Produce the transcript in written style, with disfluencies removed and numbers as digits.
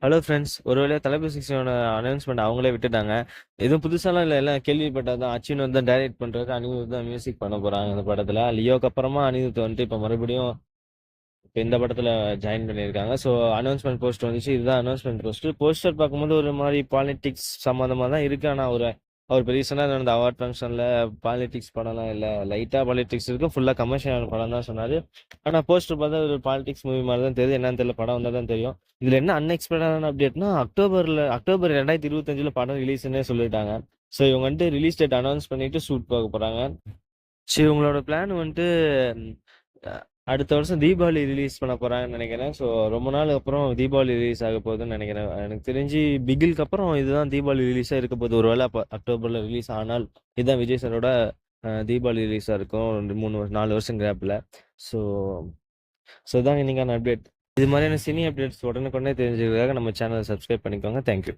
Hello friends. ஒரு வழியா தளபதி 6 announcement அவங்களே விட்டுட்டாங்க. எதுவும் புதுசாலாம் இல்ல. எல்லாம் கேள்விப்பட்டது தான். அச்சின் வந்து தான் டைரக்ட் பண்றாரு. அனிருத் தான் மியூசிக் பண்ண போறாங்க இந்த படத்துல. லியோக்கு அப்புறமா அனிருத் வந்துட்டு இப்ப மறுபடியும் இப்ப இந்த படத்துல ஜாயின் பண்ணியிருக்காங்க. ஸோ அனௌன்ஸ்மெண்ட் போஸ்டர் வந்துச்சு. இதுதான் அனௌன்ஸ்மெண்ட் போஸ்டர். போஸ்டர் பார்க்கும்போது ஒரு மாரி பாலிடிக்ஸ் சம்மந்தமா தான் இருக்கு. ஆனா அவர் இப்ப ரீசெண்டா நடந்த அவார்ட் ஃபங்ஷன்ல பாலிடிக்ஸ் படம்லாம் இல்ல. லைட்டா பாலிடிக்ஸ் இருக்கு. ஃபுல்லா கமர்ஷியல் படம் தான் சொன்னாரு. ஆனா போஸ்டர் பார்த்தா ஒரு பாலிடிக்ஸ் மூவி மாரி தான் தெரியுது. என்னன்னு தெரியல. படம் வந்தா தான் தெரியும். இதுல என்ன அன்எக்ஸ்பெக்டடான அப்டேட்னா, அக்டோபர் 2025ல படம் ரிலீஸ்ன்னே சொல்லிட்டாங்க. ஸோ இவங்க வந்துட்டு ரிலீஸ் டேட் அனௌன்ஸ் பண்ணிட்டு ஷூட் பார்க்க போறாங்க. ஸோ இவங்களோட பிளான் வந்துட்டு அ அடுத்த வருஷம் தீபாவளி ரிலீஸ் பண்ண போறாங்கன்னு நெனைக்கிறேன். ஸோ ரொம்ப நாள் அப்புறம் தீபாவளி ரிலீஸ் ஆக போகுதுன்னு நெனைக்கிறேன். எனக்கு தெரிஞ்சு பிகில்க்கு அப்புறம் இதுதான் தீபாவளி ரிலீஸா இருக்க போகுது. ஒரு வேளை அப்ப அக்டோபர்ல ரிலீஸ் ஆனால், இதுதான் விஜய் சாரோட தீபாவளி ரிலீஸா இருக்கும். 2, 3 4 வருஷம் கேப்ல. ஸோ ஸோ இதாங்க இன்னைக்கான அப்டேட். இது மாதிரியான சினி அப்டேட்ஸ் உடனுக்குடனே தெரிஞ்சுக்கிறதுக்காக நம்ம சேனலை சப்ஸ்கிரைப் பண்ணிக்கோங்க. தேங்க்யூ.